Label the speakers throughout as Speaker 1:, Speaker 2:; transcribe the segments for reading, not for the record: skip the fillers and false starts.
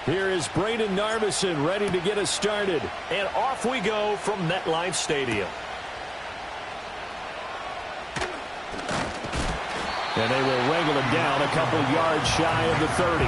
Speaker 1: Here is Brayden Narveson ready to get us started.
Speaker 2: And off we go from MetLife Stadium.
Speaker 1: And they will wrangle him down a couple yards shy of the 30.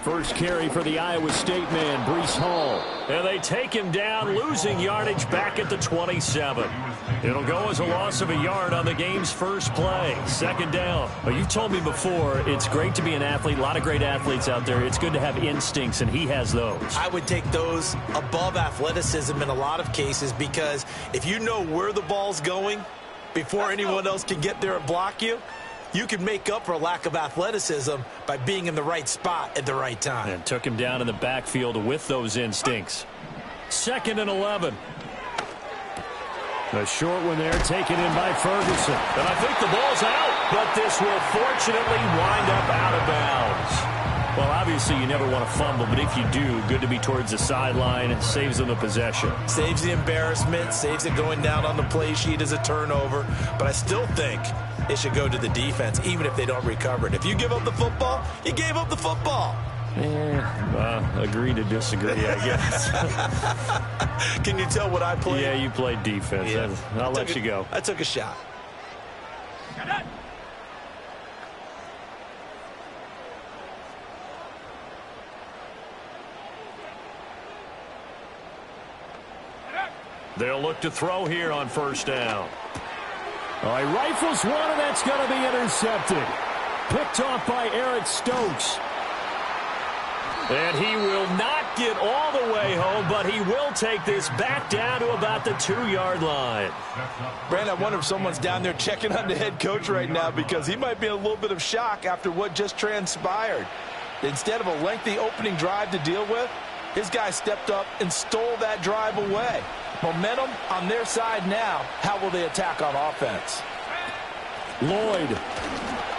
Speaker 1: First carry for the Iowa State man, Breece Hall.
Speaker 2: And they take him down, losing yardage back at the 27. It'll go as a loss of a yard on the game's first play. Second down.
Speaker 1: Well, you've told me before, it's great to be an athlete. A lot of great athletes out there. It's good to have instincts, and he has those.
Speaker 3: I would take those above athleticism in a lot of cases, because if you know where the ball's going before anyone else can get there and block you, you can make up for a lack of athleticism by being in the right spot at the right time.
Speaker 1: And took him down in the backfield with those instincts. 2nd and 11. A short one there, taken in by Ferguson.
Speaker 2: And I think the ball's out, but this will fortunately wind up out of bounds.
Speaker 1: Well, obviously you never want to fumble, but if you do, good to be towards the sideline. It saves them the possession.
Speaker 3: Saves the embarrassment, saves it going down on the play sheet as a turnover. But I still think it should go to the defense, even if they don't recover it. If you give up the football, you gave up the football.
Speaker 1: Agree to disagree, I guess.
Speaker 3: Can you tell what I played?
Speaker 1: Yeah, you played defense. Yeah. I'll let you go.
Speaker 3: I took a shot.
Speaker 2: They'll look to throw here on first down.
Speaker 1: All right, rifles one, and that's going to be intercepted. Picked off by Eric Stokes.
Speaker 2: And he will not get all the way home, but he will take this back down to about the 2-yard line.
Speaker 3: Brandon, I wonder if someone's down there checking on the head coach right now, because he might be in a little bit of shock after what just transpired. Instead of a lengthy opening drive to deal with, his guy stepped up and stole that drive away. Momentum on their side now. How will they attack on offense?
Speaker 1: Lloyd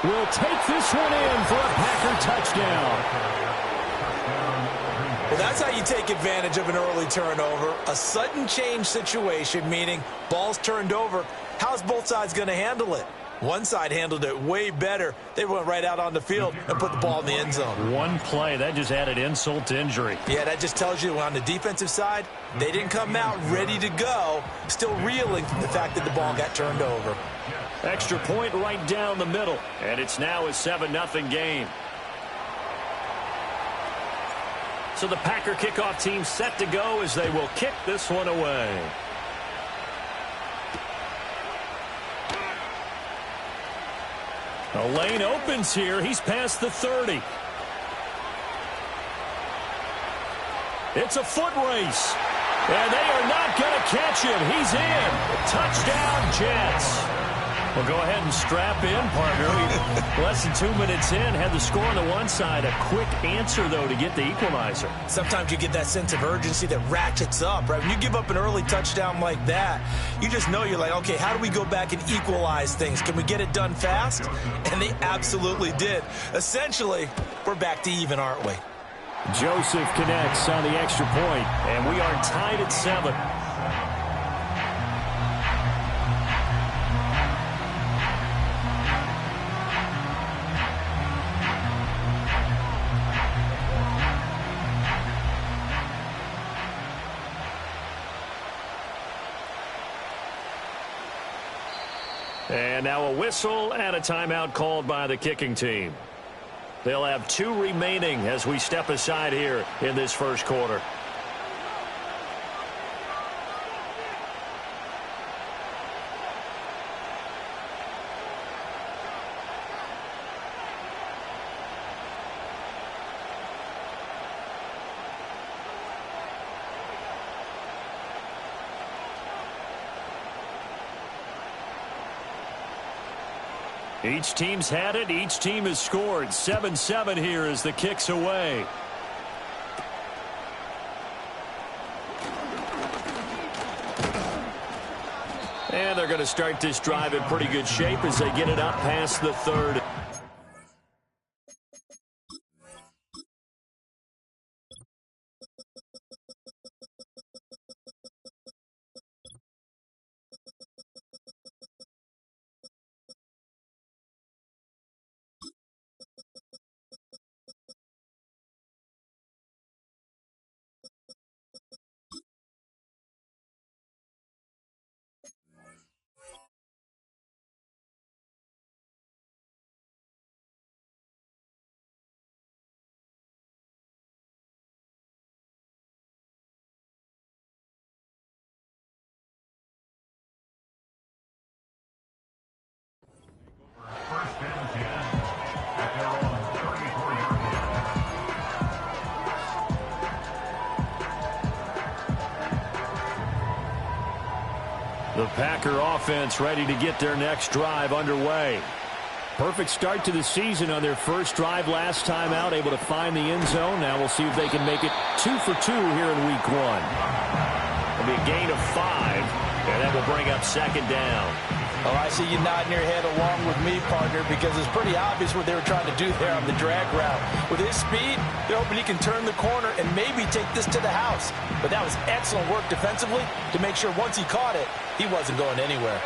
Speaker 1: will take this one in for a Packer touchdown.
Speaker 3: Well, that's how you take advantage of an early turnover. A sudden change situation, meaning ball's turned over. How's both sides going to handle it? One side handled it way better. They went right out on the field and put the ball in the end zone.
Speaker 1: One play, that just added insult to injury.
Speaker 3: Yeah, that just tells you on the defensive side, they didn't come out ready to go, still reeling from the fact that the ball got turned over.
Speaker 2: Extra point right down the middle, and it's now a 7-0 game. So the Packer kickoff team set to go as they will kick this one away. A lane opens here. He's past the 30. It's a foot race. And they are not going to catch him. He's in. Touchdown, Jets. Well, go ahead and strap in, partner. Less than 2 minutes in, had the score on the one side. A quick answer, though, to get the equalizer.
Speaker 3: Sometimes you get that sense of urgency that ratchets up, right? When you give up an early touchdown like that, you just know you're like, okay, how do we go back and equalize things? Can we get it done fast? And they absolutely did. Essentially, we're back to even, aren't we?
Speaker 1: Joseph connects on the extra point,
Speaker 2: and we are tied at 7. And now a whistle and a timeout called by the kicking team. They'll have 2 remaining as we step aside here in this first quarter. Each team's had it. Each team has scored. 7-7 here as the kick's away. And they're going to start this drive in pretty good shape as they get it up past the 30. The Packer offense ready to get their next drive underway. Perfect start to the season on their first drive last time out, able to find the end zone. Now we'll see if they can make it 2 for 2 here in week 1. It'll be a gain of 5, and that will bring up second down.
Speaker 3: Oh, I see you nodding your head along with me, partner, because it's pretty obvious what they were trying to do there on the drag route. With his speed, they're hoping he can turn the corner and maybe take this to the house. But that was excellent work defensively to make sure once he caught it, he wasn't going anywhere.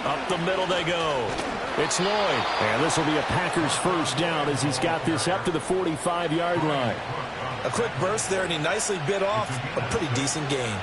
Speaker 2: Up the middle they go. It's Lloyd.
Speaker 1: And this will be a Packers first down as he's got this up to the 45-yard line.
Speaker 3: A quick burst there, and he nicely bit off a pretty decent gain.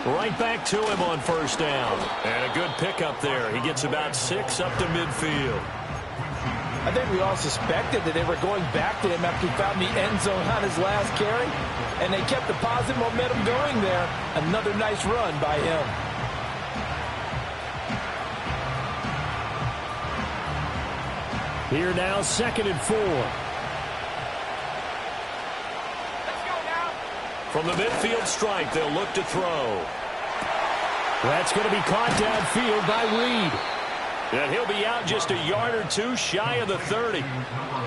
Speaker 2: Right back to him on first down. And a good pickup there. He gets about 6 up to midfield.
Speaker 3: I think we all suspected that they were going back to him after he found the end zone on his last carry. And they kept the positive momentum going there. Another nice run by him.
Speaker 1: Here now, 2nd and 4.
Speaker 2: From the midfield stripe, they'll look to throw.
Speaker 1: That's going to be caught downfield by Reed.
Speaker 2: And he'll be out just a yard or 2 shy of the 30.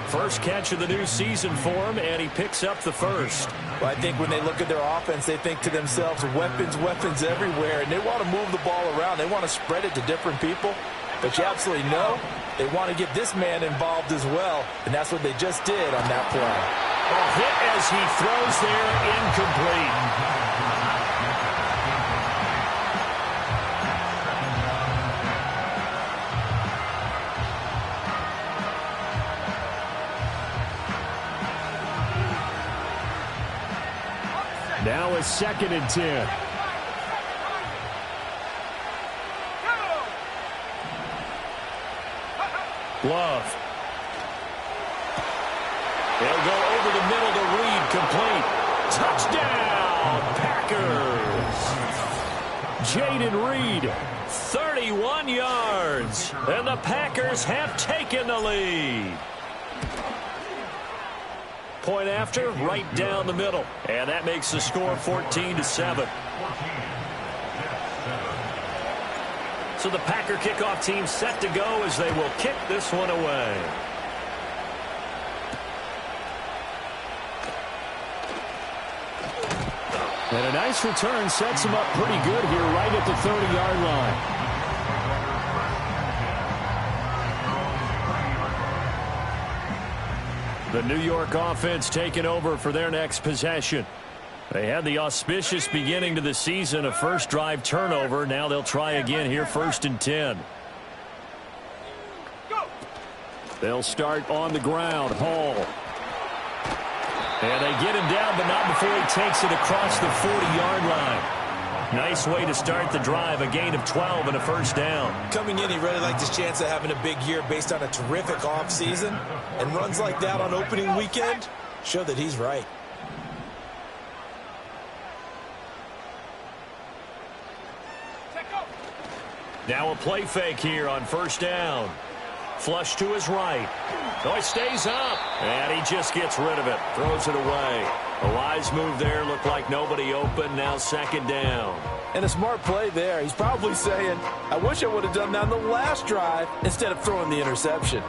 Speaker 2: First catch of the new season for him, and he picks up the first.
Speaker 3: Well, I think when they look at their offense, they think to themselves, weapons, weapons everywhere, and they want to move the ball around. They want to spread it to different people. But you absolutely know they want to get this man involved as well, and that's what they just did on that play.
Speaker 2: A hit as he throws there, incomplete.
Speaker 1: Now a 2nd and 10.
Speaker 2: Love. They'll go over the middle to Reed, complete. Touchdown, Packers.
Speaker 1: Jayden Reed.
Speaker 2: 31 yards, and the Packers have taken the lead. Point after, right down the middle, and that makes the score 14-7. So the Packer kickoff team set to go as they will kick this one away.
Speaker 1: And a nice return sets him up pretty good here right at the 30-yard line.
Speaker 2: The New York offense taking over for their next possession. They had the auspicious beginning to the season, a first drive turnover. Now they'll try again here, 1st and 10.
Speaker 1: They'll start on the ground. Hall.
Speaker 2: And they get him down, but not before he takes it across the 40-yard line. Nice way to start the drive, a gain of 12 and a first down.
Speaker 3: Coming in, he really liked his chance of having a big year based on a terrific offseason. And runs like that on opening weekend show that he's right.
Speaker 2: Now a play fake here on first down. Flush to his right. Oh, he stays up. And he just gets rid of it. Throws it away. A wise move there. Looked like nobody open. Now second down.
Speaker 3: And a smart play there. He's probably saying, I wish I would have done that on the last drive instead of throwing the interception.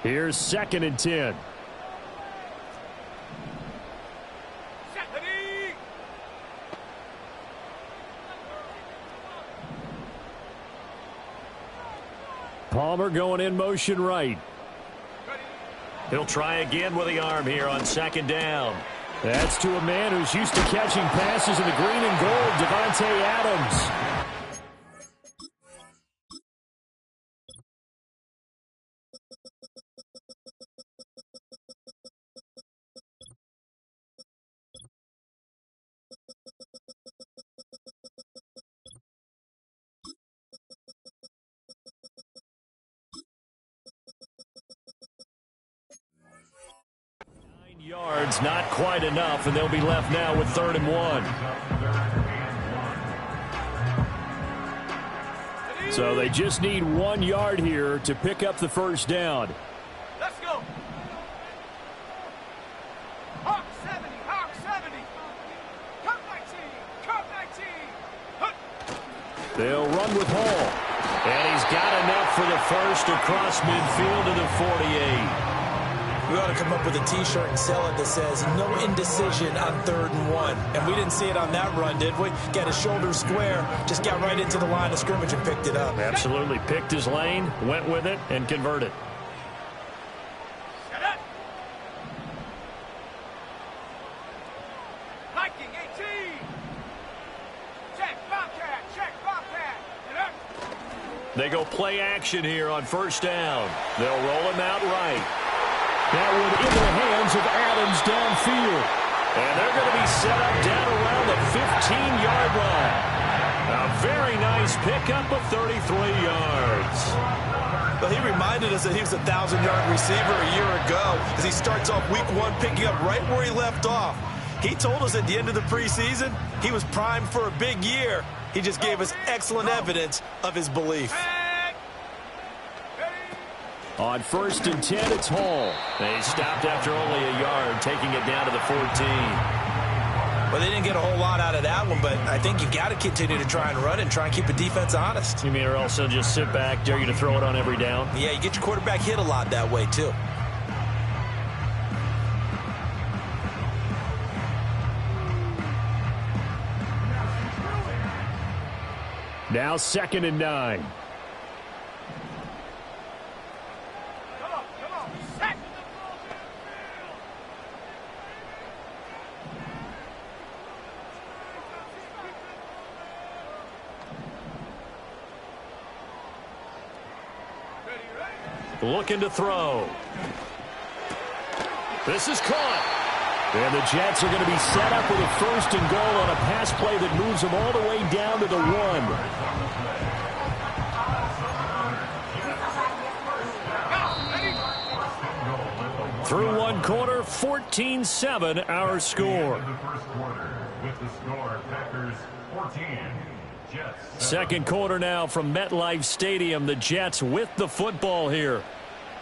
Speaker 1: Here's 2nd and 10. Palmer going in motion right.
Speaker 2: He'll try again with the arm here on second down.
Speaker 1: That's to a man who's used to catching passes in the green and gold, Davante Adams.
Speaker 2: Yards, not quite enough, and they'll be left now with 3rd and 1.
Speaker 1: So they just need 1 yard here to pick up the first down.
Speaker 4: Let's go. Hawk 70, Hawk 70. Hawk 19, Hawk 19.
Speaker 1: They'll run with Hall.
Speaker 2: And he's got enough for the first across midfield to the 48.
Speaker 3: We ought to come up with a T-shirt and sell it that says, no indecision on 3rd and 1. And we didn't see it on that run, did we? Got his shoulders square, just got right into the line of scrimmage and picked it up.
Speaker 2: Absolutely. Picked his lane, went with it, and converted.
Speaker 4: Set up. Hiking 18. Check, Bobcat, check, Bobcat. Get up.
Speaker 2: They go play action here on first down. They'll roll him out right.
Speaker 1: That one in the hands of Adams downfield.
Speaker 2: And they're going to be set up down around the 15-yard line. A very nice pickup of 33 yards.
Speaker 3: But he reminded us that he was a 1,000-yard receiver a year ago as he starts off week 1 picking up right where he left off. He told us at the end of the preseason he was primed for a big year. He just gave us excellent evidence of his belief.
Speaker 1: On 1st and 10, it's Hall.
Speaker 2: They stopped after only a yard, taking it down to the 14.
Speaker 3: Well, they didn't get a whole lot out of that one, but I think you got to continue to try and run and try and keep the defense honest.
Speaker 2: You mean or also just sit back, dare you to throw it on every down?
Speaker 3: Yeah, you get your quarterback hit a lot that way, too.
Speaker 1: Now 2nd and 9.
Speaker 2: Looking to throw. This is caught.
Speaker 1: And the Jets are going to be set up with a 1st and goal on a pass play that moves them all the way down to the 1.
Speaker 2: Through 1 quarter, 14-7 our score. Second quarter now from MetLife Stadium. The Jets with the football here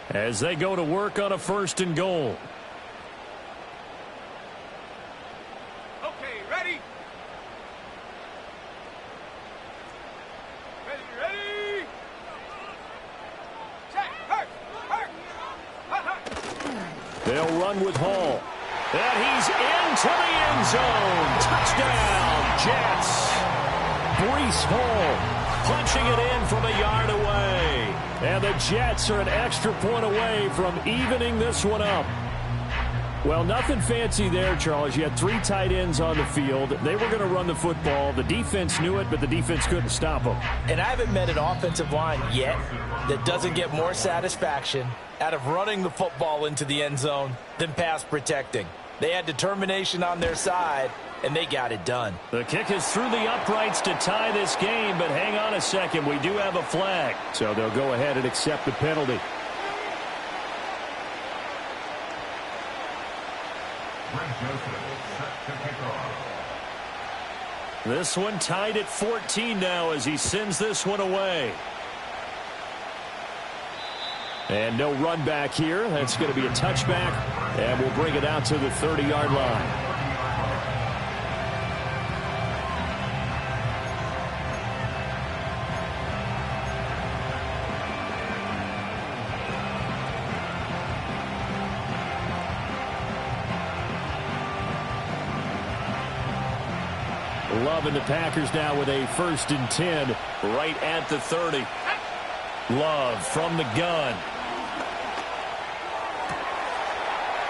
Speaker 2: as they go to work on a 1st and goal.
Speaker 4: Okay, ready? Ready? Check, hurt.
Speaker 1: They'll run with Hall.
Speaker 2: And he's into the end zone. Touchdown, Jets.
Speaker 1: Breece Hall
Speaker 2: punching it in from a yard away.
Speaker 1: And the Jets are an extra point away from evening this one up. Well, nothing fancy there, Charles. You had 3 tight ends on the field. They were going to run the football. The defense knew it, but the defense couldn't stop them.
Speaker 3: And I haven't met an offensive line yet that doesn't get more satisfaction out of running the football into the end zone than pass protecting. They had determination on their side, and they got it done.
Speaker 2: The kick is through the uprights to tie this game, but hang on a second. We do have a flag.
Speaker 1: So they'll go ahead and accept the penalty.
Speaker 2: This one tied at 14 now as he sends this one away.
Speaker 1: And no run back here. That's going to be a touchback, and we'll bring it out to the 30-yard line. Love and the Packers now with a 1st and 10
Speaker 2: right at the 30. Love from the gun.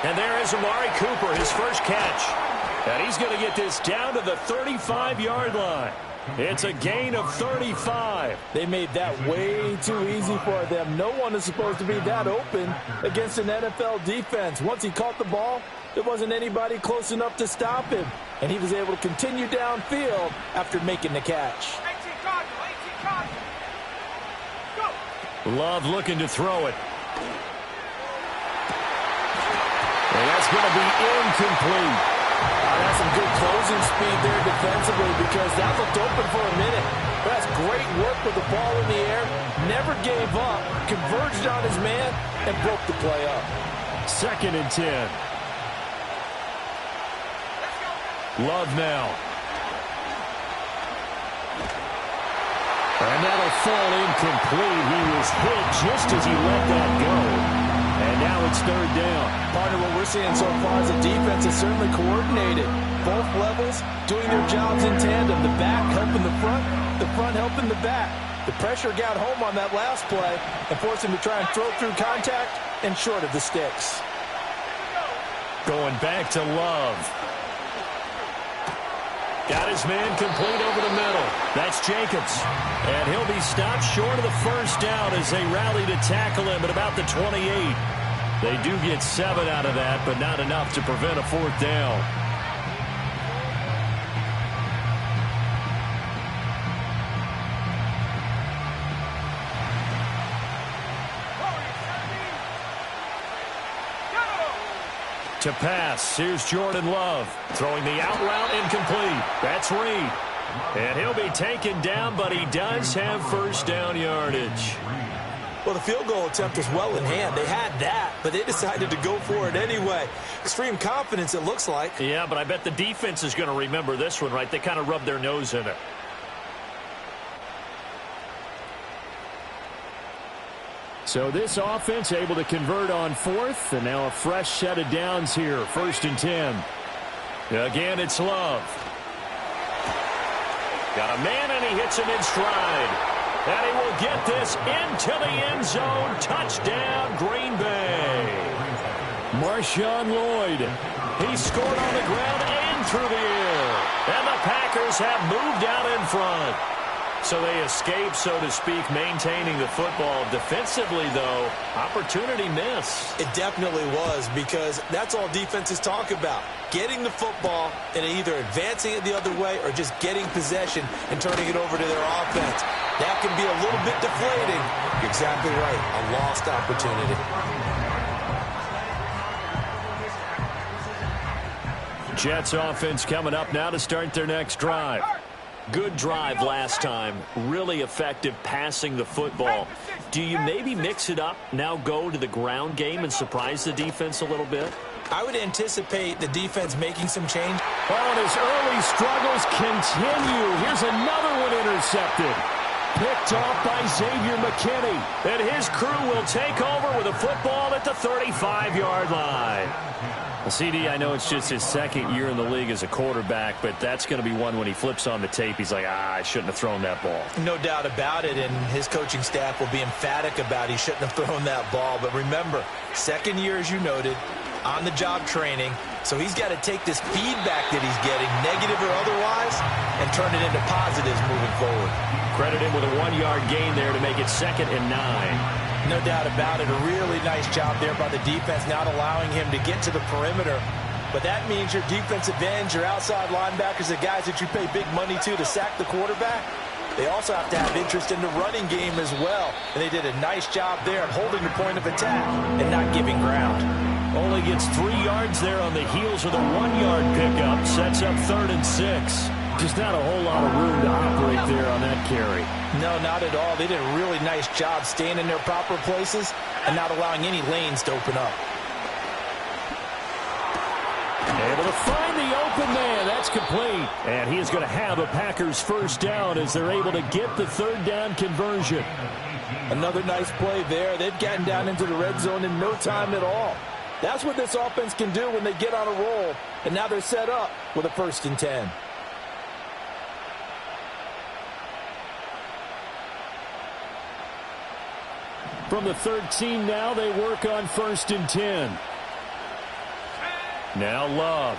Speaker 2: And there is Amari Cooper, his first catch. And he's going to get this down to the 35-yard line. It's a gain of 35.
Speaker 3: They made that way too easy for them. No one is supposed to be that open against an NFL defense. Once he caught the ball, there wasn't anybody close enough to stop him. And he was able to continue downfield after making the catch.
Speaker 4: 18 Cardinal. Go.
Speaker 2: Love looking to throw it.
Speaker 1: And that's going to be incomplete.
Speaker 3: That's some good closing speed there defensively because that looked open for a minute. That's great work with the ball in the air. Never gave up. Converged on his man and broke the play up.
Speaker 1: 2nd and 10.
Speaker 2: Love now.
Speaker 1: And that'll fall incomplete. He was hit just as he let that go. And now it's 3rd down.
Speaker 3: Part of what we're seeing so far is the defense is certainly coordinated. Both levels doing their jobs in tandem. The back helping the front helping the back. The pressure got home on that last play and forced him to try and throw through contact and short of the sticks.
Speaker 2: Going back to Love. Got his man complete over the middle. That's Jacobs. And he'll be stopped short of the 1st down as they rally to tackle him at about the 28. They do get 7 out of that, but not enough to prevent a 4th down. To pass, here's Jordan Love. Throwing the out route incomplete. That's Reed. And he'll be taken down, but he does have 1st down yardage.
Speaker 3: Well, the field goal attempt was well in hand. They had that, but they decided to go for it anyway. Extreme confidence, it looks like.
Speaker 2: Yeah, but I bet the defense is going to remember this one, right? They kind of rubbed their nose in it.
Speaker 1: So this offense able to convert on 4th, and now a fresh set of downs here. 1st and 10.
Speaker 2: Again, it's Love. Got a man, and he hits him in stride. And he will get this into the end zone. Touchdown, Green Bay.
Speaker 1: Marshawn Lloyd.
Speaker 2: He scored on the ground and through the air. And the Packers have moved out in front. So they escape, so to speak, maintaining the football. Defensively, though, opportunity miss.
Speaker 3: It definitely was, because that's all defenses talk about. Getting the football and either advancing it the other way or just getting possession and turning it over to their offense. That can be a little bit deflating. You're exactly right. A lost opportunity.
Speaker 2: Jets offense coming up now to start their next drive. Good drive last time. Really effective passing the football. Do you maybe mix it up, now go to the ground game and surprise the defense a little bit?
Speaker 3: I would anticipate the defense making some change.
Speaker 1: Oh, and his early struggles continue. Here's another one intercepted. picked off by Xavier McKinney. And his crew will take over with a football at the 35-yard line. Well, CD, I know it's just his second year in the league as a quarterback, but that's going to be one when he flips on the tape. He's like, I shouldn't have thrown that ball.
Speaker 3: No doubt about it, and his coaching staff will be emphatic about he shouldn't have thrown that ball. But remember, second year, as you noted, on-the-job training. So he's got to take this feedback that he's getting, negative or otherwise, and turn it into positives moving forward.
Speaker 1: Credit him with a 1-yard gain there to make it 2nd and 9.
Speaker 3: No doubt about it. A really nice job there by the defense, not allowing him to get to the perimeter. But that means your defensive ends, your outside linebackers, the guys that you pay big money to sack the quarterback, they also have to have interest in the running game as well. And they did a nice job there of holding the point of attack and not giving ground.
Speaker 1: Only gets 3 yards there on the heels of the 1-yard pickup. Sets up 3rd and 6. Just not a whole lot of room to operate there on that carry.
Speaker 3: No, not at all. They did a really nice job staying in their proper places and not allowing any lanes to open up.
Speaker 1: Able to find the open man. That's complete. And he is going to have a Packers first down as they're able to get the 3rd down conversion.
Speaker 3: Another nice play there. They've gotten down into the red zone in no time at all. That's what this offense can do when they get on a roll. And now they're set up with a 1st and 10.
Speaker 1: From the 13 now, they work on 1st and 10. Now Love.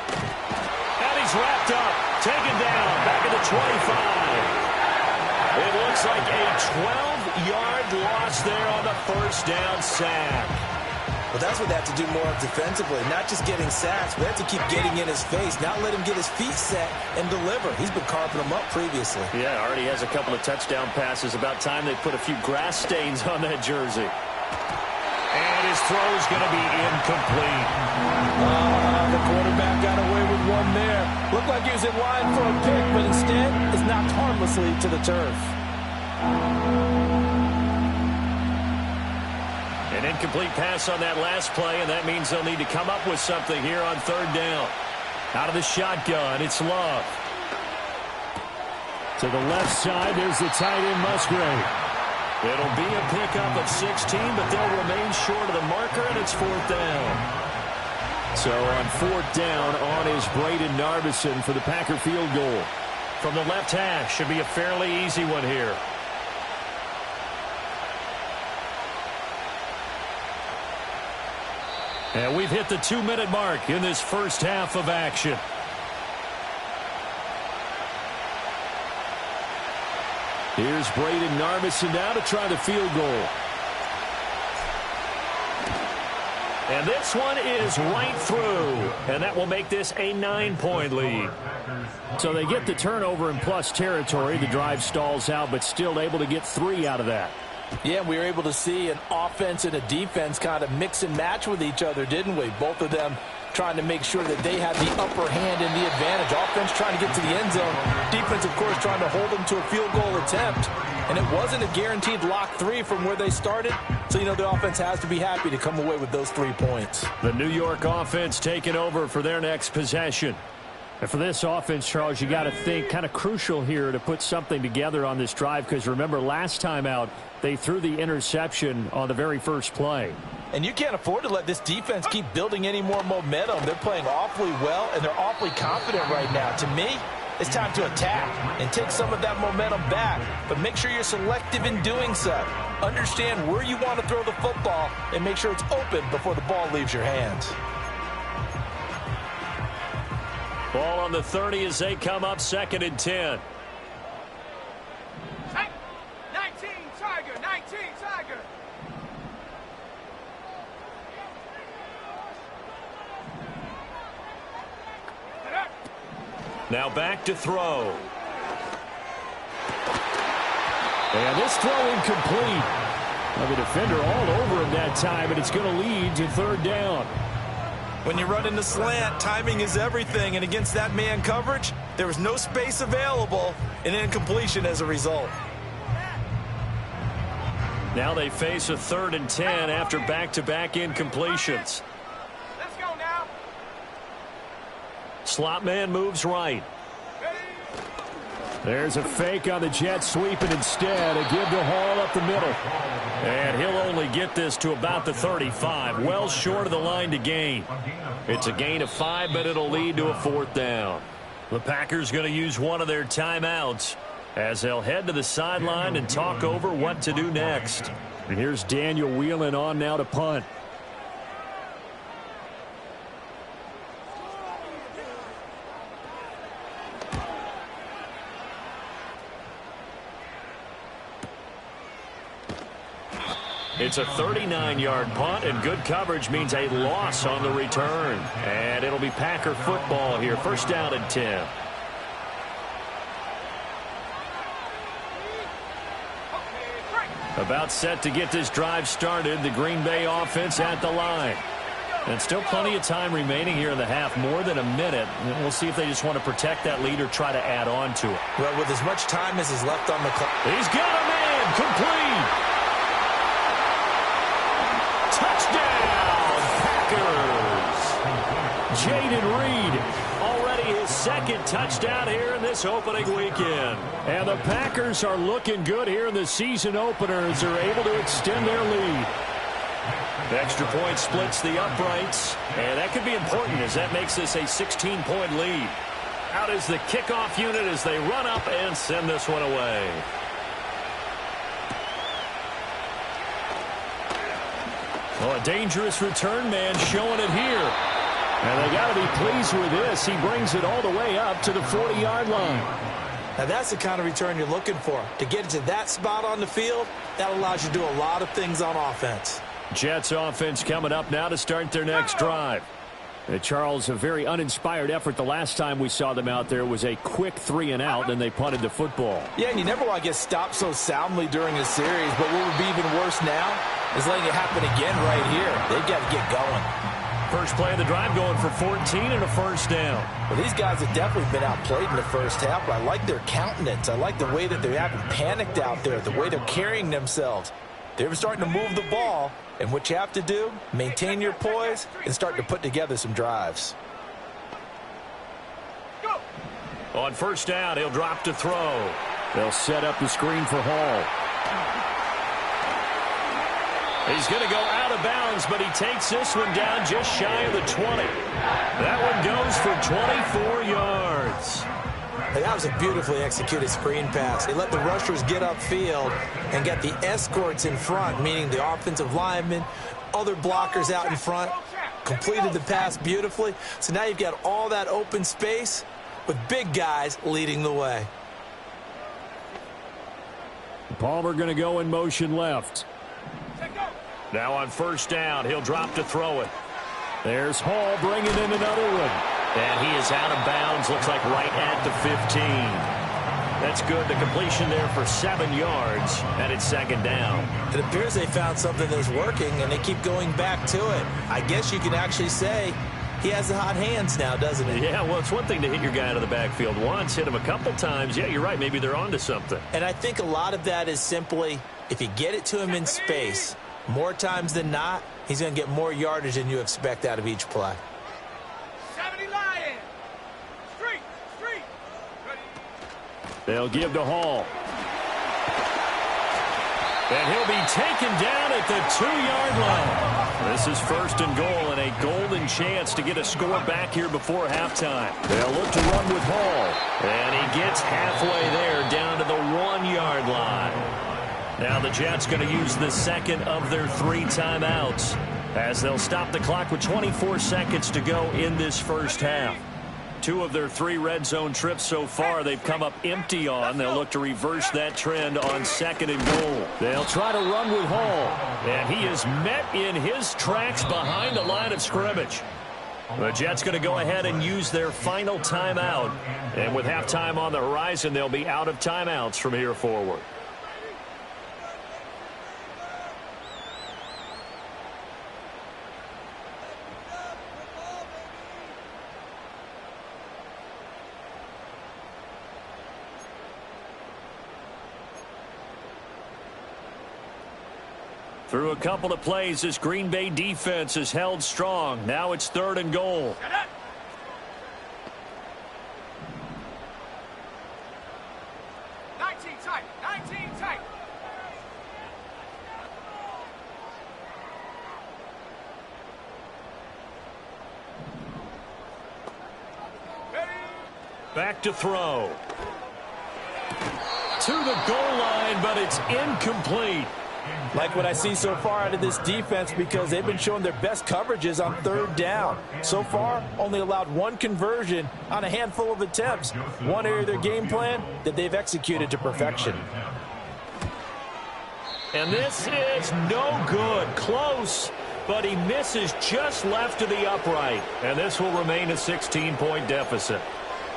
Speaker 1: And he's wrapped up. Taken down. Back at the 25. It looks like a 12-yard loss there on the 1st down sack.
Speaker 3: Well, that's what they have to do more of defensively. Not just getting sacks, but they have to keep getting in his face. Not let him get his feet set and deliver. He's been carving them up previously.
Speaker 1: Yeah, already has a couple of touchdown passes. About time they put a few grass stains on that jersey. And his throw is going to be incomplete.
Speaker 3: The quarterback got away with one there. Looked like he was in line for a pick, but instead is knocked harmlessly to the turf.
Speaker 1: An incomplete pass on that last play, and that means they'll need to come up with something here on 3rd down. Out of the shotgun, it's Love. To the left side, there's the tight end Musgrave. It'll be a pickup of 16, but they'll remain short of the marker, and it's 4th down. So on 4th down, on is Braden Narbison for the Packer field goal. From the left hash, should be a fairly easy one here. And we've hit the 2-minute mark in this first half of action. Here's Braden Narbison now to try the field goal. And this one is right through. And that will make this a 9-point lead. So they get the turnover in plus territory. The drive stalls out, but still able to get 3 out of that.
Speaker 3: Yeah, we were able to see an offense and a defense kind of mix and match with each other, didn't we? Both of them trying to make sure that they had the upper hand and the advantage. Offense trying to get to the end zone. Defense, of course, trying to hold them to a field goal attempt. And it wasn't a guaranteed lock 3 from where they started. So, you know, the offense has to be happy to come away with those 3 points.
Speaker 1: The New York offense taking over for their next possession. And for this offense, Charles, you got to think kind of crucial here to put something together on this drive, because remember last time out they threw the interception on the very first play.
Speaker 3: And you can't afford to let this defense keep building any more momentum. They're playing awfully well, and they're awfully confident right now. To me, it's time to attack and take some of that momentum back. But make sure you're selective in doing so. Understand where you want to throw the football and make sure it's open before the ball leaves your hands.
Speaker 1: Ball on the 30 as they come up 2nd and 10.
Speaker 4: 19, Tiger, 19, Tiger.
Speaker 1: Now back to throw. And this throw incomplete. Well, the defender all over him that time, and it's going to lead to 3rd down.
Speaker 3: When you run into slant, timing is everything, and against that man coverage, there was no space available, and incompletion as a result.
Speaker 1: Now they face a 3rd and 10 after back-to-back incompletions.
Speaker 4: Let's go now.
Speaker 1: Slot man moves right. There's a fake on the Jets sweep, and instead a give to Hall up the middle.
Speaker 2: And he'll only get this to about the 35, well short of the line to gain. It's a gain of 5, but it'll lead to a 4th down. The Packers going to use one of their timeouts as they'll head to the sideline and talk over what to do next.
Speaker 1: And here's Daniel Whelan on now to punt.
Speaker 2: It's a 39-yard punt, and good coverage means a loss on the return. And it'll be Packer football here. 1st down and 10. About set to get this drive started. The Green Bay offense at the line. And still plenty of time remaining here in the half, more than a minute. We'll see if they just want to protect that lead or try to add on to it.
Speaker 3: Well, with as much time as is left on the clock.
Speaker 2: He's got a man complete. Touchdown, Packers. Jayden Reed, already his 2nd touchdown here in this opening weekend.
Speaker 1: And the Packers are looking good here in the season opener as they're able to extend their lead.
Speaker 2: Extra point splits the uprights, and that could be important as that makes this a 16-point lead. Out is the kickoff unit as they run up and send this one away. Well, a dangerous return man showing it here.
Speaker 1: And they got to be pleased with this. He brings it all the way up to the 40-yard line.
Speaker 3: Now, that's the kind of return you're looking for. To get to that spot on the field, that allows you to do a lot of things on offense.
Speaker 2: Jets offense coming up now to start their next drive.
Speaker 1: Charles, a very uninspired effort. The last time we saw them out there was a quick 3-and-out, and they punted the football.
Speaker 3: Yeah, and you never want to get stopped so soundly during a series, but what would be even worse now is letting it happen again right here. They've got to get going.
Speaker 2: First play of the drive going for 14 and a 1st down.
Speaker 3: Well, these guys have definitely been outplayed in the first half, but I like their countenance. I like the way that they haven't panicked out there, the way they're carrying themselves. They're starting to move the ball, and what you have to do, maintain your poise and start to put together some drives.
Speaker 2: On 1st down, he'll drop to throw.
Speaker 1: They'll set up the screen for Hall.
Speaker 2: He's going to go out of bounds, but he takes this one down just shy of the 20. That one goes for 24 yards.
Speaker 3: And that was a beautifully executed screen pass. They let the rushers get upfield and got the escorts in front, meaning the offensive linemen, other blockers out in front, completed the pass beautifully. So now you've got all that open space with big guys leading the way.
Speaker 1: Palmer going to go in motion left.
Speaker 2: Now on 1st down, he'll drop to throw it.
Speaker 1: There's Hall bringing in another one.
Speaker 2: And he is out of bounds, looks like right at the 15. That's good. The completion there for 7 yards, and it's 2nd down.
Speaker 3: It appears they found something that's working, and they keep going back to it. I guess you can actually say he has the hot hands now, doesn't he?
Speaker 2: Yeah, well, it's one thing to hit your guy out of the backfield once, hit him a couple times. Yeah, you're right. Maybe they're onto something.
Speaker 3: And I think a lot of that is simply if you get it to him in space, more times than not, he's going to get more yardage than you expect out of each play.
Speaker 4: 70 Lions. Street. Ready.
Speaker 1: They'll give to Hall.
Speaker 2: And he'll be taken down at the 2-yard line. This is 1st and goal, and a golden chance to get a score back here before halftime.
Speaker 1: They'll look to run with Hall.
Speaker 2: And he gets halfway there down to the 1-yard line. Now the Jets going to use the 2nd of their 3 timeouts as they'll stop the clock with 24 seconds to go in this first half. 2 of their 3 red zone trips so far they've come up empty on. They'll look to reverse that trend on 2nd and goal.
Speaker 1: They'll try to run with Hall.
Speaker 2: And he is met in his tracks behind the line of scrimmage. The Jets going to go ahead and use their final timeout. And with halftime on the horizon, they'll be out of timeouts from here forward. Through a couple of plays, this Green Bay defense has held strong. Now it's 3rd and goal.
Speaker 4: tight. 19 tight.
Speaker 1: Back to throw. To the goal line, but it's incomplete.
Speaker 3: Like what I see so far out of this defense, because they've been showing their best coverages on third down. So far, only allowed one conversion on a handful of attempts. One area of their game plan that they've executed to perfection.
Speaker 1: And this is no good. Close, but he misses just left of the upright. And this will remain a 16-point deficit.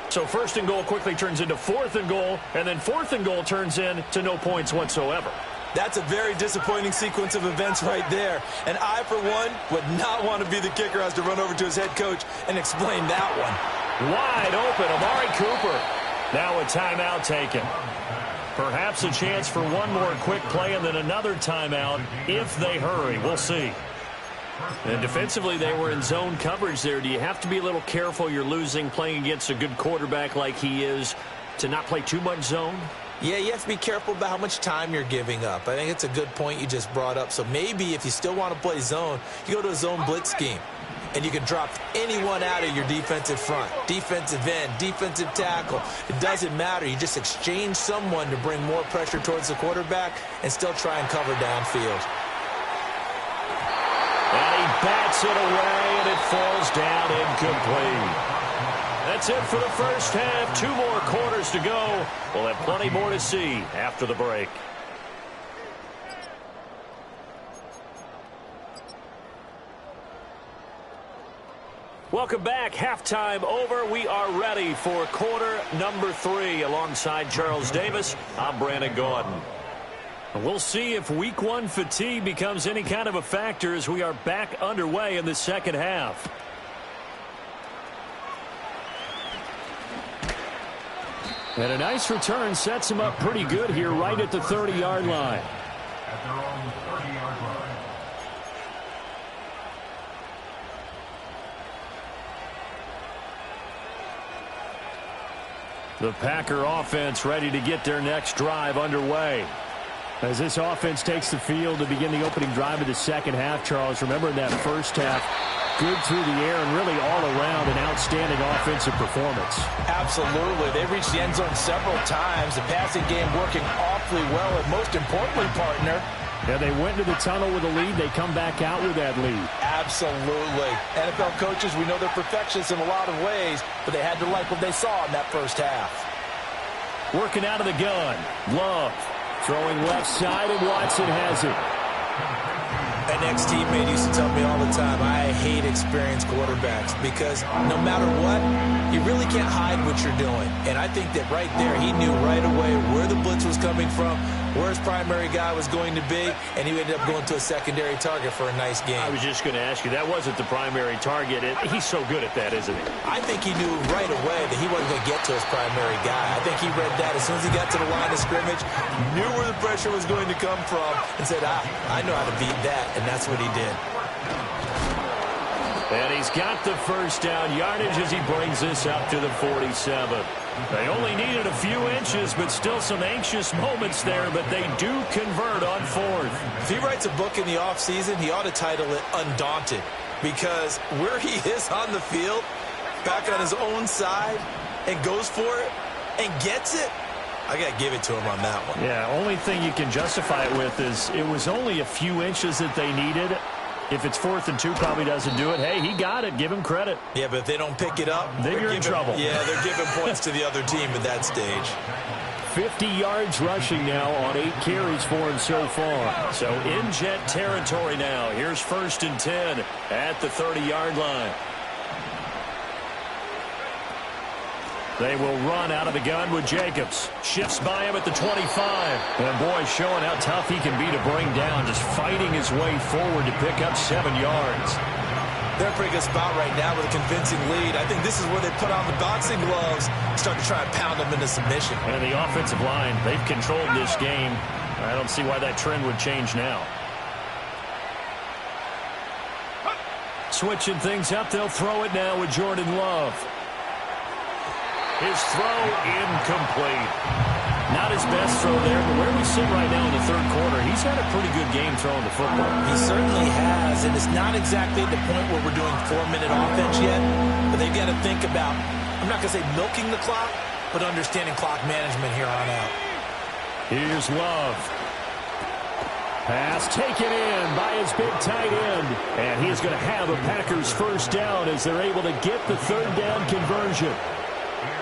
Speaker 1: So first and goal quickly turns into fourth and goal, and then fourth and goal turns into no points whatsoever.
Speaker 3: That's a very disappointing sequence of events right there. And I, for one, would not want to be the kicker who has to run over to his head coach and explain that one.
Speaker 1: Wide open, Amari Cooper. Now a timeout taken. Perhaps a chance for one more quick play and then another timeout if they hurry. We'll see. And defensively, they were in zone coverage there. Do you have to be a little careful? You're losing playing against a good quarterback like he is to not play too much zone?
Speaker 3: Yeah, you have to be careful about how much time you're giving up. I think it's a good point you just brought up. So maybe if you still want to play zone, you go to a zone blitz scheme. And you can drop anyone out of your defensive front. Defensive end, defensive tackle. It doesn't matter. You just exchange someone to bring more pressure towards the quarterback and still try and cover downfield.
Speaker 1: And he bats it away, and it falls down incomplete. That's it for the first half. 2 more quarters to go. We'll have plenty more to see after the break. Welcome back. Halftime over. We are ready for quarter number 3. Alongside Charles Davis, I'm Brandon Gaudin. We'll see if week 1 fatigue becomes any kind of a factor as we are back underway in the second half. And a nice return sets him up pretty good here right at the 30-yard line.
Speaker 5: At their own 30-yard line.
Speaker 1: The Packer offense ready to get their next drive underway. As this offense takes the field to begin the opening drive of the second half, Charles, remember in that first half, good through the air and really all around an outstanding offensive performance.
Speaker 3: Absolutely. They reached the end zone several times. The passing game working awfully well. And most importantly, partner,
Speaker 1: yeah, they went to the tunnel with a lead. They come back out with that lead.
Speaker 3: Absolutely. NFL coaches, we know they're perfectionists in a lot of ways, but they had to like what they saw in that first half.
Speaker 1: Working out of the gun. Love. Throwing left side, and Watson has it.
Speaker 3: An ex-teammate used to tell me all the time, I hate experienced quarterbacks because no matter what, you really can't hide what you're doing. And I think that right there, he knew right away where the blitz was coming from, where his primary guy was going to be, and he ended up going to a secondary target for a nice game.
Speaker 1: I was just going to ask you, that wasn't the primary target. He's so good at that, isn't he?
Speaker 3: I think he knew right away that he wasn't going to get to his primary guy. I think he read that as soon as he got to the line of scrimmage, knew where the pressure was going to come from, and said, I know how to beat that, and that's what he did.
Speaker 1: And he's got the first down yardage as he brings this up to the 47. They only needed a few inches, but still some anxious moments there, but they do convert on fourth.
Speaker 3: If he writes a book in the offseason, he ought to title it Undaunted, because where he is on the field, back on his own side, and goes for it, and gets it, I got to give it to him on that one.
Speaker 1: Yeah, only thing you can justify it with is it was only a few inches that they needed. If it's 4th and 2, probably doesn't do it. Hey, he got it. Give him credit.
Speaker 3: Yeah, but if they don't pick it up,
Speaker 1: then you're in trouble.
Speaker 3: Yeah, they're giving points to the other team at that stage.
Speaker 1: 50 yards rushing now on 8 carries for him so far. So in Jet territory now. Here's 1st and 10 at the 30-yard line. They will run out of the gun with Jacobs. Shifts by him at the 25. And boy, showing how tough he can be to bring down. Just fighting his way forward to pick up 7 yards.
Speaker 3: They're in a pretty good spot right now with a convincing lead. I think this is where they put on the boxing gloves and start to try and pound them into submission.
Speaker 1: And the offensive line, they've controlled this game. I don't see why that trend would change now. Switching things up, they'll throw it now with Jordan Love. His throw incomplete. Not his best throw there, but where we sit right now in the third quarter, he's had a pretty good game throwing the football.
Speaker 3: He certainly has, and it's not exactly the point where we're doing 4-minute offense yet, but they've got to think about, I'm not going to say milking the clock, but understanding clock management here on out.
Speaker 1: Here's Love. Pass taken in by his big tight end. And he's going to have a Packers first down as they're able to get the third down conversion.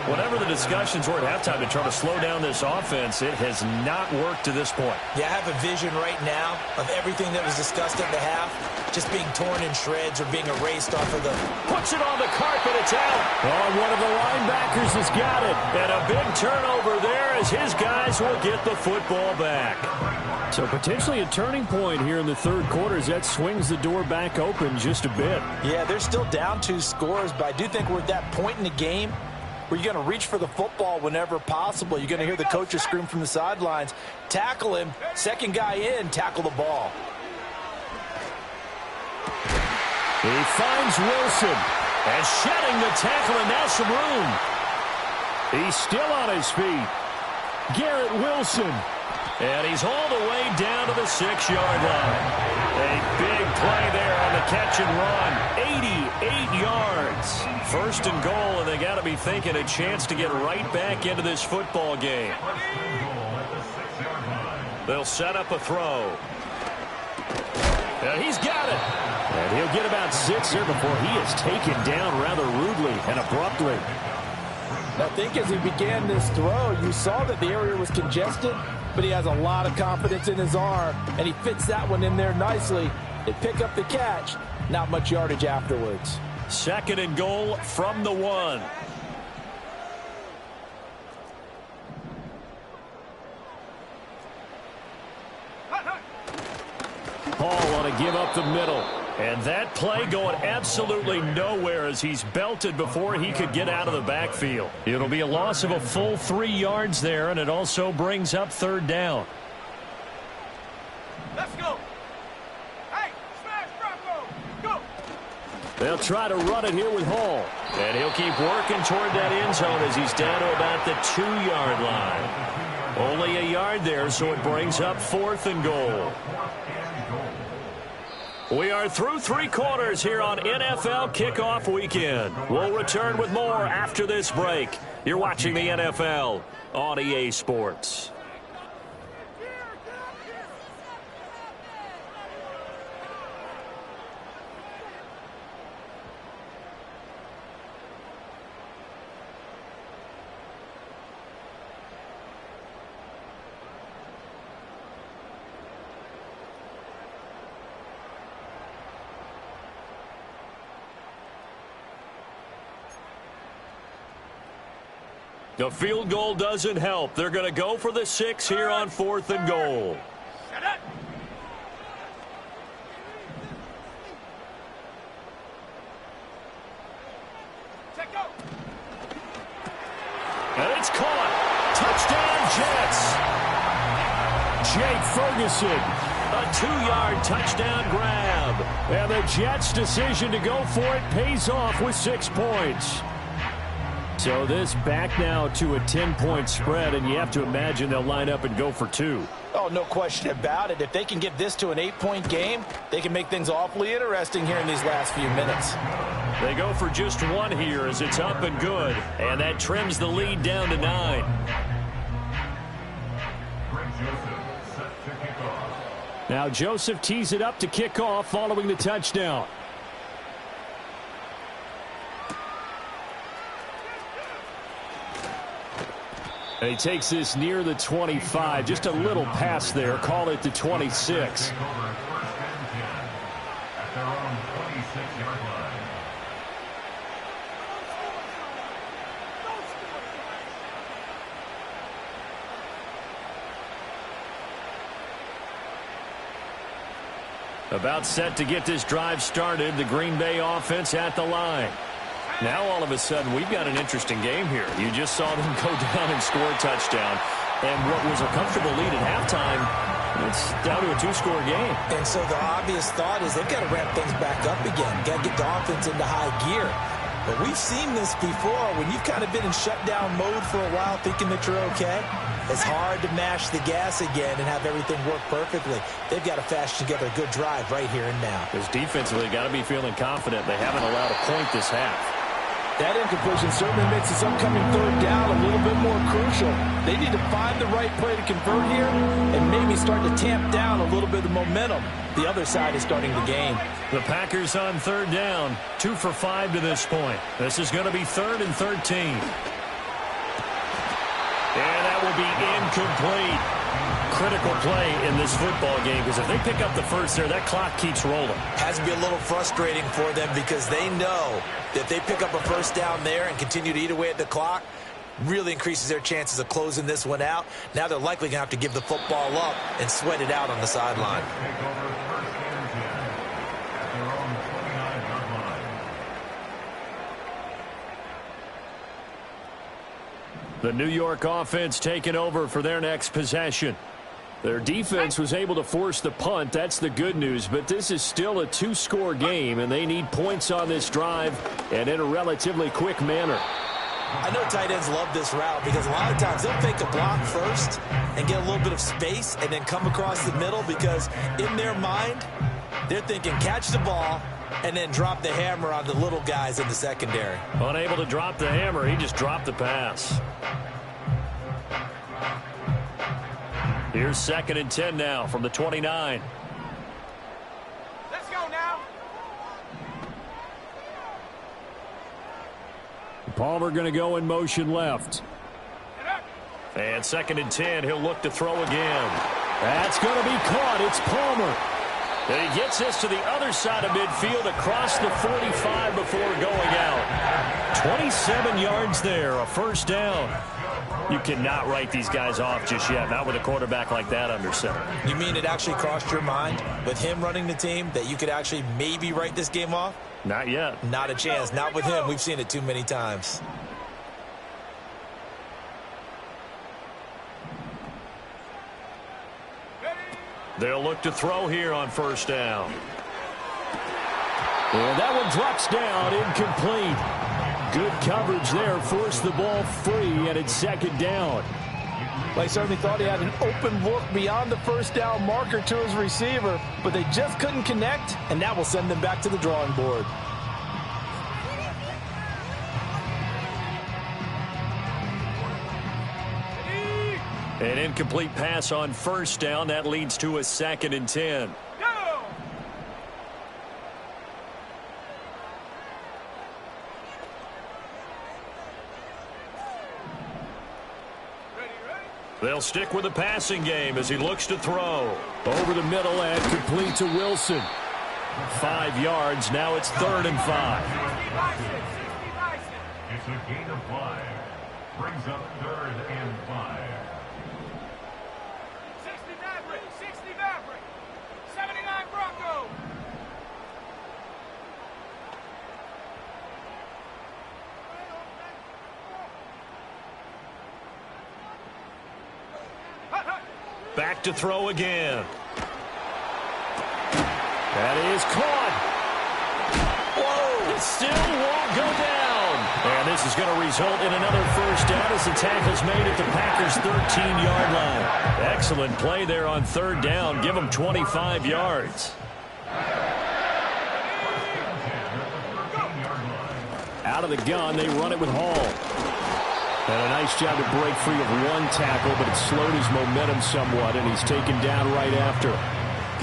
Speaker 1: Whatever the discussions were at halftime to try to slow down this offense, it has not worked to this point.
Speaker 3: Yeah, I have a vision right now of everything that was discussed at the half just being torn in shreds or being erased off of the...
Speaker 1: Puts it on the carpet, it's out. Oh, one of the linebackers has got it. And a big turnover there as his guys will get the football back. So potentially a turning point here in the third quarter as that swings the door back open just a bit.
Speaker 3: Yeah, they're still down 2 scores, but I do think we're at that point in the game where you're going to reach for the football whenever possible. You're going to hear the coaches scream from the sidelines. Tackle him. Second guy in, tackle the ball.
Speaker 1: He finds Wilson. And shedding the tackle, and now some room. He's still on his feet. Garrett Wilson. And he's all the way down to the 6-yard line. A big play there on the catch and run. 88 yards. First and goal, and they got to be thinking a chance to get right back into this football game. They'll set up a throw. And he's got it. And he'll get about 6 there before he is taken down rather rudely and abruptly.
Speaker 3: I think as he began this throw, you saw that the area was congested, but he has a lot of confidence in his arm, and he fits that one in there nicely. They pick up the catch, not much yardage afterwards.
Speaker 1: Second and goal from the 1. Hall want to give up the middle. And that play going absolutely nowhere as he's belted before he could get out of the backfield. It'll be a loss of a full 3 yards there, and it also brings up third down.
Speaker 4: Let's go. Hey, smash, Bronco. Go.
Speaker 1: They'll try to run it here with Hall. And he'll keep working toward that end zone as he's down to about the 2-yard line. Only a yard there, so it brings up 4th and goal. We are through 3 quarters here on NFL Kickoff Weekend. We'll return with more after this break. You're watching the NFL on EA Sports. The field goal doesn't help. They're going to go for the 6 here on 4th and goal.
Speaker 4: Shut up. Check go.
Speaker 1: And it's caught. Touchdown, Jets. Jake Ferguson. A 2-yard touchdown grab. And the Jets' decision to go for it pays off with 6 points. So this back now to a 10-point spread, and you have to imagine they'll line up and go for 2.
Speaker 3: Oh, no question about it. If they can get this to an 8-point game, they can make things awfully interesting here in these last few minutes.
Speaker 1: They go for just 1 here as it's up and good, and that trims the lead down to 9. Now Joseph tees it up to kick off following the touchdown. And he takes this near the 25. Just a little pass there. Call it the 26. About set to get this drive started. The Green Bay offense at the line. Now, all of a sudden, we've got an interesting game here. You just saw them go down and score a touchdown. And what was a comfortable lead at halftime, it's down to a 2-score game.
Speaker 3: And so the obvious thought is they've got to ramp things back up again. Got to get the offense into high gear. But we've seen this before. When you've kind of been in shutdown mode for a while thinking that you're okay, it's hard to mash the gas again and have everything work perfectly. They've got to fashion together a good drive right here and now.
Speaker 1: Because defensively, got to be feeling confident. They haven't allowed a point this half.
Speaker 3: That incompletion certainly makes this upcoming third down a little bit more crucial. They need to find the right play to convert here and maybe start to tamp down a little bit of the momentum. The other side is starting to gain.
Speaker 1: The Packers on third down, 2 for 5 to this point. This is going to be 3rd and 13. And that will be incomplete. Critical play in this football game, because if they pick up the first there, that clock keeps rolling.
Speaker 3: Has to be a little frustrating for them because they know that if they pick up a first down there and continue to eat away at the clock, really increases their chances of closing this one out. Now they're likely going to have to give the football up and sweat it out on the sideline.
Speaker 5: Take over first and 10 at their own 29-yard line.
Speaker 1: The New York offense taking over for their next possession. Their defense was able to force the punt. That's the good news. But this is still a 2-score game, and they need points on this drive and in a relatively quick manner.
Speaker 3: I know tight ends love this route because a lot of times they'll fake a block first and get a little bit of space and then come across the middle because in their mind, they're thinking catch the ball and then drop the hammer on the little guys in the secondary.
Speaker 1: Unable to drop the hammer, he just dropped the pass. Here's 2nd and 10 now from the 29.
Speaker 4: Let's go now.
Speaker 1: Palmer going to go in motion left. And 2nd and 10, he'll look to throw again. That's going to be caught. It's Palmer. And he gets this to the other side of midfield across the 45 before going out. 27 yards there, a first down. You cannot write these guys off just yet, not with a quarterback like that under center.
Speaker 3: You mean it actually crossed your mind with him running the team that you could actually maybe write this game off?
Speaker 1: Not yet.
Speaker 3: Not a chance. Not with him. We've seen it too many times.
Speaker 1: They'll look to throw here on first down. And that one drops down, incomplete. Good coverage there, forced the ball free, and it's 2nd down.
Speaker 3: Well, he certainly thought he had an open look beyond the first down marker to his receiver, but they just couldn't connect, and that will send them back to the drawing board.
Speaker 1: An incomplete pass on first down. That leads to a 2nd and 10.
Speaker 4: Go!
Speaker 1: They'll stick with the passing game as he looks to throw. Over the middle and complete to Wilson. 5 yards. Now it's 3rd and 5.
Speaker 5: It's a gain of 5. Brings up 3rd and 5.
Speaker 4: 60 Maverick, 60 Maverick, 79 Bronco.
Speaker 1: Back to throw again. That is caught. Whoa! It still won't go down. And this is going to result in another first down as the tackle's made at the Packers' 13-yard line. Excellent play there on 3rd down. Give them 25 yards. Out of the gun, they run it with Hall. And a nice job to break free of one tackle, but it slowed his momentum somewhat, and he's taken down right after.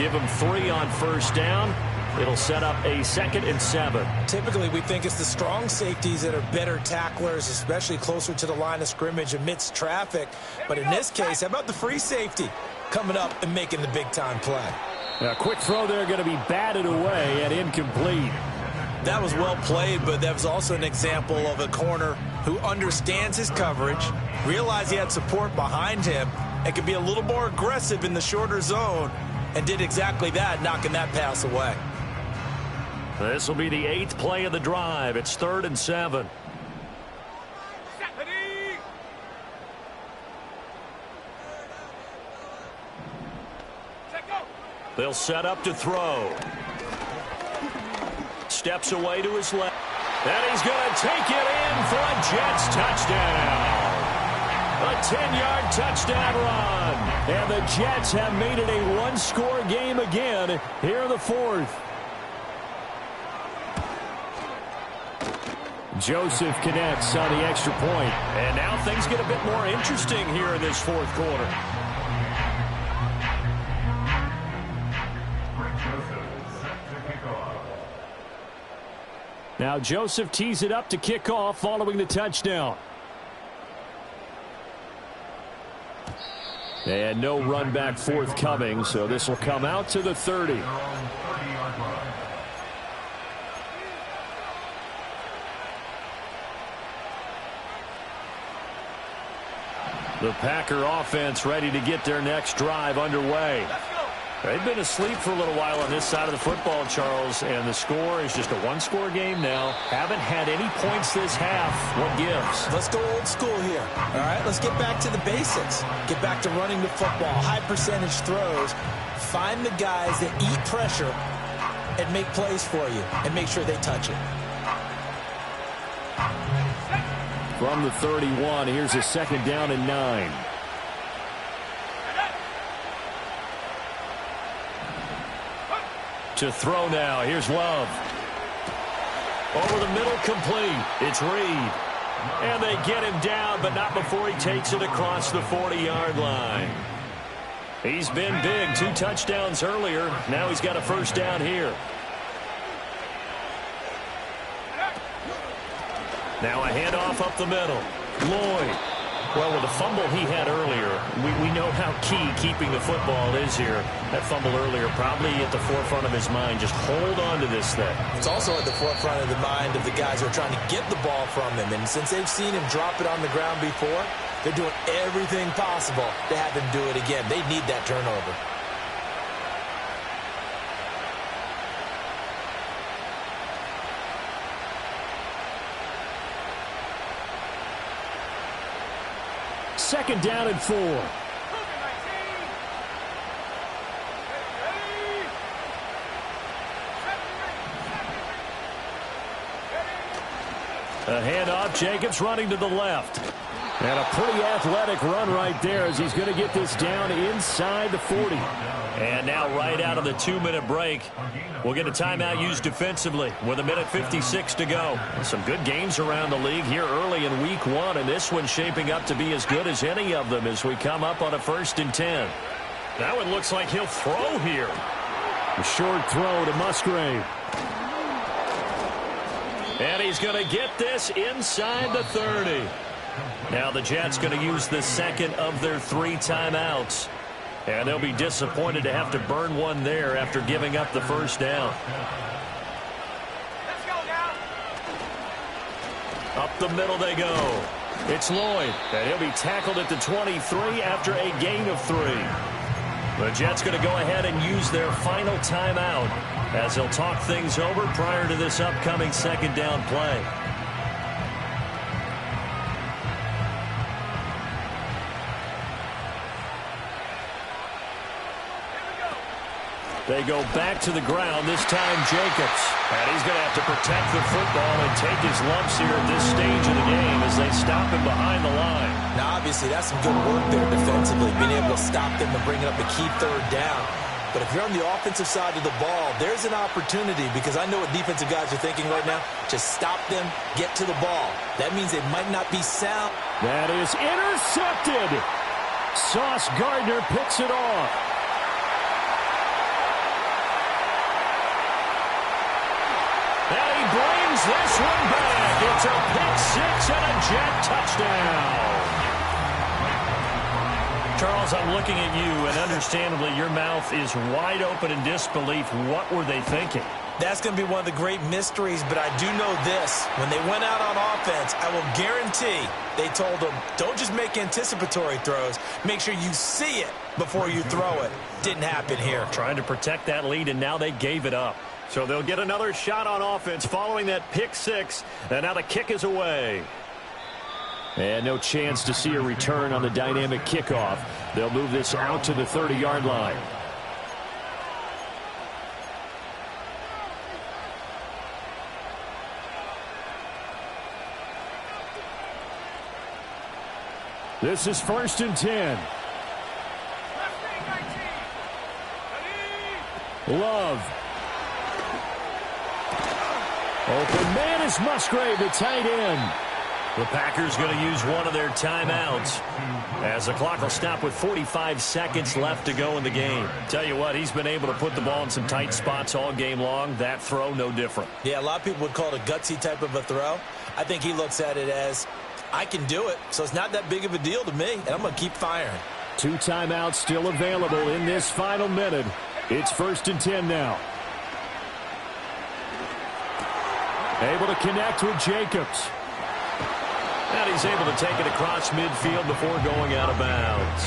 Speaker 1: Give him 3 on first down. It'll set up a 2nd and 7.
Speaker 3: Typically, we think it's the strong safeties that are better tacklers, especially closer to the line of scrimmage amidst traffic. But in this case, how about the free safety coming up and making the big-time play?
Speaker 1: A quick throw there going to be batted away and incomplete.
Speaker 3: That was well played, but that was also an example of a corner who understands his coverage, realized he had support behind him, and could be a little more aggressive in the shorter zone, and did exactly that, knocking that pass away.
Speaker 1: This will be the 8th play of the drive. It's 3rd and 7. They'll set up to throw. Steps away to his left. And he's going to take it in for a Jets touchdown. A 10-yard touchdown run. And the Jets have made it a one-score game again here in the fourth. Joseph connects on the extra point. And now things get a bit more interesting here in this fourth quarter. Now Joseph tees it up to kick off following the touchdown. And no run back forthcoming, so this will come out to the 30. The Packer offense ready to get their next drive underway. They've been asleep for a little while on this side of the football, Charles, and the score is just a one-score game now. Haven't had any points this half. What gives?
Speaker 3: Let's go old school here. All right, let's get back to the basics. Get back to running the football, high percentage throws. Find the guys that eat pressure and make plays for you and make sure they touch it.
Speaker 1: From the 31, here's a 2nd down and 9. To throw now. Here's Love. Over the middle, complete. It's Reed. And they get him down, but not before he takes it across the 40-yard line. He's been big. 2 touchdowns earlier. Now he's got a first down here. Now a handoff up the middle. Lloyd. Well, with the fumble he had earlier, we know how key keeping the football is here. That fumble earlier probably at the forefront of his mind. Just hold on to this thing.
Speaker 3: It's also at the forefront of the mind of the guys who are trying to get the ball from him. And since they've seen him drop it on the ground before, they're doing everything possible to have him do it again. They need that turnover.
Speaker 1: Second down and 4. A handoff. Jacobs running to the left. And a pretty athletic run right there as he's going to get this down inside the 40. And now right out of the 2-minute break, we'll get a timeout used defensively with 1:56 to go. Some good games around the league here early in week 1, and this one's shaping up to be as good as any of them as we come up on a 1st and 10. Now it looks like he'll throw here. A short throw to Musgrave. And he's going to get this inside the 30. Now the Jets going to use the 2nd of their 3 timeouts. And they'll be disappointed to have to burn one there after giving up the first down.
Speaker 4: Let's go now.
Speaker 1: Up the middle they go. It's Lloyd. And he'll be tackled at the 23 after a gain of 3. The Jets going to go ahead and use their final timeout as they'll talk things over prior to this upcoming 2nd down play. They go back to the ground, this time Jacobs. And he's going to have to protect the football and take his lumps here at this stage of the game as they stop him behind the line.
Speaker 3: Now, obviously, that's some good work there defensively, being able to stop them and bring it up a key 3rd down. But if you're on the offensive side of the ball, there's an opportunity because I know what defensive guys are thinking right now. Just stop them, get to the ball. That means they might not be sound.
Speaker 1: That is intercepted. Sauce Gardner picks it off. And he brings this one back. It's a pick 6 and a Jet touchdown. Charles, I'm looking at you, and understandably, your mouth is wide open in disbelief. What were they thinking?
Speaker 3: That's going to be one of the great mysteries, but I do know this. When they went out on offense, I will guarantee they told them, don't just make anticipatory throws. Make sure you see it before you throw it. Didn't happen here.
Speaker 1: Trying to protect that lead, and now they gave it up. So they'll get another shot on offense following that pick 6, and now the kick is away. And no chance to see a return on the dynamic kickoff. They'll move this out to the 30-yard line. This is 1st and 10. Love. Open man is Musgrave, the tight end.
Speaker 2: The Packers going to use one of their timeouts as the clock will stop with 45 seconds left to go in the game. Tell you what, he's been able to put the ball in some tight spots all game long. That throw, no different.
Speaker 3: Yeah, a lot of people would call it a gutsy type of a throw. I think he looks at it as, I can do it, so it's not that big of a deal to me, and I'm going to keep firing.
Speaker 1: 2 timeouts still available in this final minute. It's 1st and 10 now. Able to connect with Jacobs.
Speaker 2: And he's able to take it across midfield before going out of bounds.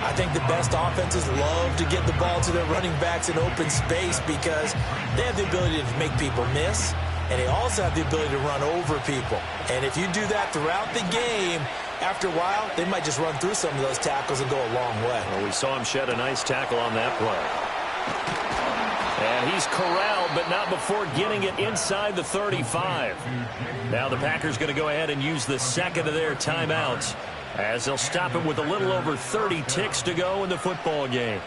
Speaker 3: I think the best offenses love to get the ball to their running backs in open space because they have the ability to make people miss, and they also have the ability to run over people. And if you do that throughout the game, after a while, they might just run through some of those tackles and go a long way.
Speaker 2: Well, we saw him shed a nice tackle on that play. And he's corralled, but not before getting it inside the 35. Now the Packers going to go ahead and use the second of their timeouts as they'll stop it with a little over 30 ticks to go in the football game.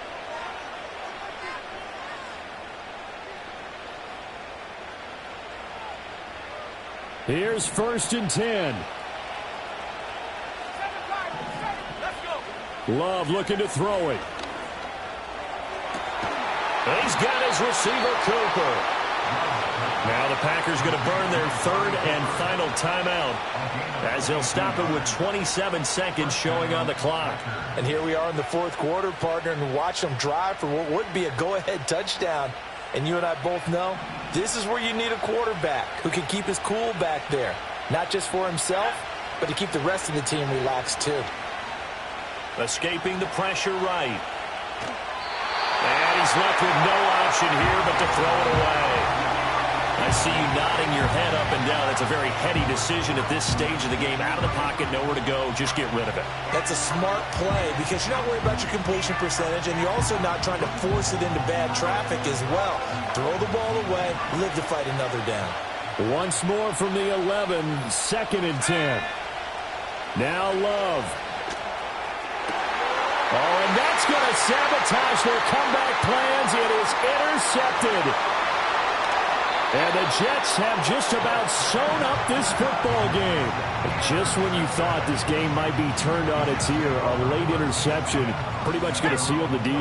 Speaker 1: Here's 1st and 10. Love looking to throw it.
Speaker 2: He's got his receiver, Cooper. Now the Packers going to burn their 3rd and final timeout as they'll stop it with 27 seconds showing on the clock.
Speaker 3: And here we are in the 4th quarter, partner, and watch them drive for what would be a go-ahead touchdown. And you and I both know this is where you need a quarterback who can keep his cool back there. Not just for himself, but to keep the rest of the team relaxed too.
Speaker 2: Escaping the pressure right. And he's left with no option here but to throw it away. I see you nodding your head up and down. That's a very heady decision at this stage of the game. Out of the pocket, nowhere to go. Just get rid of it.
Speaker 3: That's a smart play because you're not worried about your completion percentage, and you're also not trying to force it into bad traffic as well. Throw the ball away, live to fight another down.
Speaker 1: Once more from the 11, 2nd and 10. Now Love. Oh, and that's going to sabotage their comeback plans. It is intercepted. And the Jets have just about sewn up this football game. Just when you thought this game might be turned on its ear, a late interception pretty much going to seal the deal.